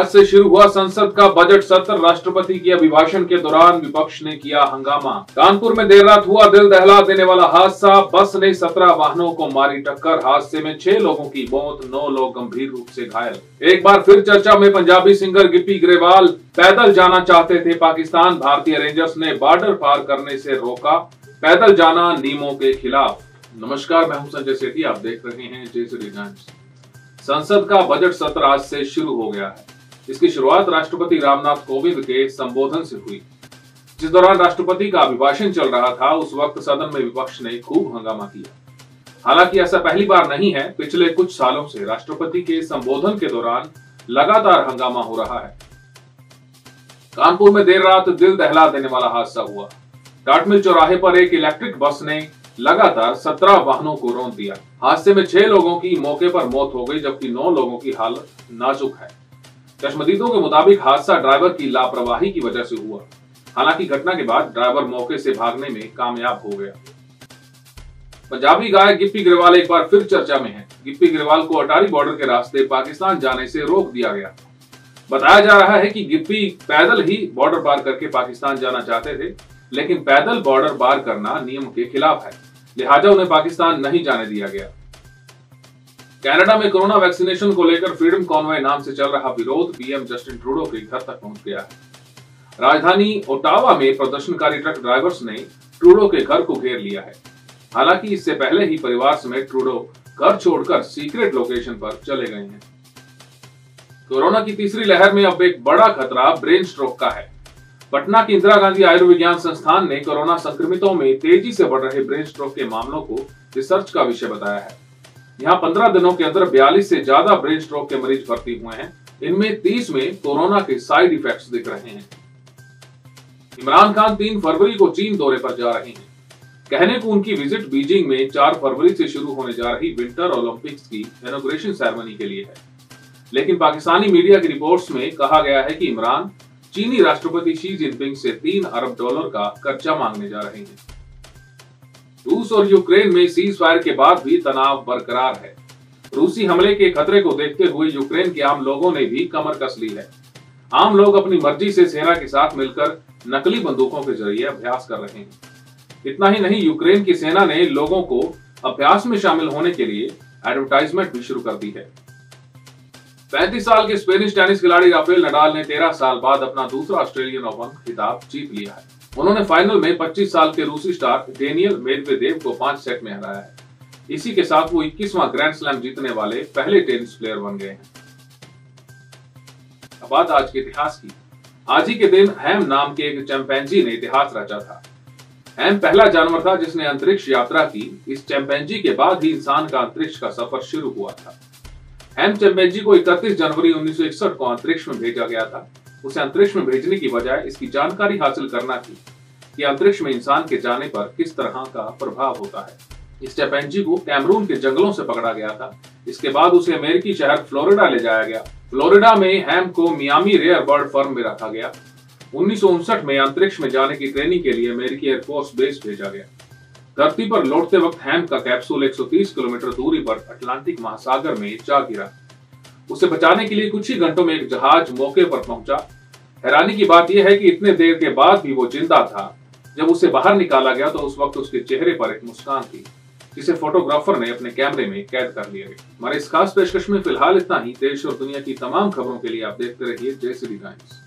आज से शुरू हुआ संसद का बजट सत्र। राष्ट्रपति के अभिभाषण के दौरान विपक्ष ने किया हंगामा। कानपुर में देर रात हुआ दिल दहला देने वाला हादसा। बस ने 17 वाहनों को मारी टक्कर। हादसे में 6 लोगों की मौत, 9 लोग गंभीर रूप से घायल। एक बार फिर चर्चा में पंजाबी सिंगर गिप्पी ग्रेवाल पैदल जाना चाहते थे पाकिस्तान। भारतीय रेंजर्स ने बॉर्डर पार करने से रोका। पैदल जाना नियमों के खिलाफ। नमस्कार, मैं हूं संजय सेठी, आप देख रहे हैं जय श्री राम। संसद का बजट सत्र आज से शुरू हो गया है। इसकी शुरुआत राष्ट्रपति रामनाथ कोविंद के संबोधन से हुई। जिस दौरान राष्ट्रपति का अभिभाषण चल रहा था, उस वक्त सदन में विपक्ष ने खूब हंगामा किया। हालांकि ऐसा पहली बार नहीं है, पिछले कुछ सालों से राष्ट्रपति के संबोधन के दौरान लगातार हंगामा हो रहा है। कानपुर में देर रात दिल दहला देने वाला हादसा हुआ। टाटमिल चौराहे पर एक इलेक्ट्रिक बस ने लगातार 17 वाहनों को रौंद दिया। हादसे में 6 लोगों की मौके पर मौत हो गई, जबकि 9 लोगों की हालत नाजुक है। चश्मदीदों के मुताबिक हादसा ड्राइवर की लापरवाही की वजह से हुआ। हालांकि घटना के बाद ड्राइवर मौके से भागने में कामयाब हो गया। पंजाबी गायक गिप्पी ग्रेवाल एक बार फिर चर्चा में है। गिप्पी ग्रेवाल को अटारी बॉर्डर के रास्ते पाकिस्तान जाने से रोक दिया गया। बताया जा रहा है कि गिप्पी पैदल ही बॉर्डर पार करके पाकिस्तान जाना चाहते थे, लेकिन पैदल बॉर्डर पार करना नियम के खिलाफ है, लिहाजा उन्हें पाकिस्तान नहीं जाने दिया गया। कनाडा में कोरोना वैक्सीनेशन को लेकर फ्रीडम कॉन्वॉय नाम से चल रहा विरोध पीएम जस्टिन ट्रूडो के घर तक पहुंच गया है। राजधानी ओटावा में प्रदर्शनकारी ट्रक ड्राइवर्स ने ट्रूडो के घर को घेर लिया है। हालांकि इससे पहले ही परिवार समेत ट्रूडो घर छोड़कर सीक्रेट लोकेशन पर चले गए हैं। कोरोना की तीसरी लहर में अब एक बड़ा खतरा ब्रेन स्ट्रोक का है। पटना की इंदिरा गांधी आयुर्विज्ञान संस्थान ने कोरोना संक्रमितों में तेजी से बढ़ रहे ब्रेन स्ट्रोक के मामलों को रिसर्च का विषय बताया है। यहाँ 15 दिनों के अंदर 42 से ज्यादा ब्रेन स्ट्रोक के मरीज भर्ती हुए हैं। इनमें 30 में कोरोना के साइड इफेक्ट्स दिख रहे हैं। इमरान खान 3 फरवरी को चीन दौरे पर जा रहे हैं। कहने को उनकी विजिट बीजिंग में 4 फरवरी से शुरू होने जा रही विंटर ओलंपिक्स की इनॉग्रेशन सेरेमनी के लिए है। लेकिन पाकिस्तानी मीडिया की रिपोर्ट्स में कहा गया है कि इमरान चीनी राष्ट्रपति शी जिनपिंग से $3 अरब का कर्जा मांगने जा रहे हैं। रूस और यूक्रेन में सीज फायर के बाद भी तनाव बरकरार है। रूसी हमले के खतरे को देखते हुए यूक्रेन के आम लोगों ने भी कमर कस ली है। आम लोग अपनी मर्जी से सेना के साथ मिलकर नकली बंदूकों के जरिए अभ्यास कर रहे हैं। इतना ही नहीं, यूक्रेन की सेना ने लोगों को अभ्यास में शामिल होने के लिए एडवर्टाइजमेंट भी शुरू कर दी है। 35 साल के स्पेनिश टेनिस खिलाड़ी राफेल नडाल ने 13 साल बाद अपना दूसरा ऑस्ट्रेलियन ओपन खिताब जीत लिया है। उन्होंने फाइनल में 25 साल के रूसी स्टार डेनियल मेदवेदेव को 5 सेट में हराया है। इसी के साथ वो 21वां ग्रैंड स्लैम जीतने वाले पहले टेनिस प्लेयर बन गए हैं। अब बात आज के इतिहास की। आज ही के दिन हैम नाम के एक चैंपैंजी ने इतिहास रचा था। हैम पहला जानवर था जिसने अंतरिक्ष यात्रा की। इस चैंपैंजी के बाद ही इंसान का अंतरिक्ष का सफर शुरू हुआ था। हैम चैंपैंजी को 31 जनवरी 1961 को अंतरिक्ष में भेजा गया था। उसे अंतरिक्ष में भेजने की वजह इसकी जानकारी हासिल करना थी कि अंतरिक्ष में इंसान के जाने पर किस तरह का प्रभाव होता है। इस चैंपैंजी को कैमरून के जंगलों से पकड़ा गया था। इसके बाद उसे अमेरिकी शहर फ्लोरिडा ले जाया गया। फ्लोरिडा में हैम को मियामी रेयर बर्ड फर्म में रखा गया। 1959 में अंतरिक्ष में जाने की ट्रेनिंग के लिए अमेरिकी एयरफोर्स बेस भेजा गया। धरती पर लौटते वक्त हैम का कैप्सूल 130 किलोमीटर दूरी पर अटलांटिक महासागर में जा गिरा। उसे बचाने के लिए कुछ ही घंटों में एक जहाज मौके पर पहुंचा। हैरानी की बात यह है कि इतने देर के बाद भी वो जिंदा था। जब उसे बाहर निकाला गया तो उस वक्त उसके चेहरे पर एक मुस्कान थी, जिसे फोटोग्राफर ने अपने कैमरे में कैद कर लिया। हमारे इस खास पेशकश में फिलहाल इतना ही। देश और दुनिया की तमाम खबरों के लिए आप देखते रहिए जय श्री राम।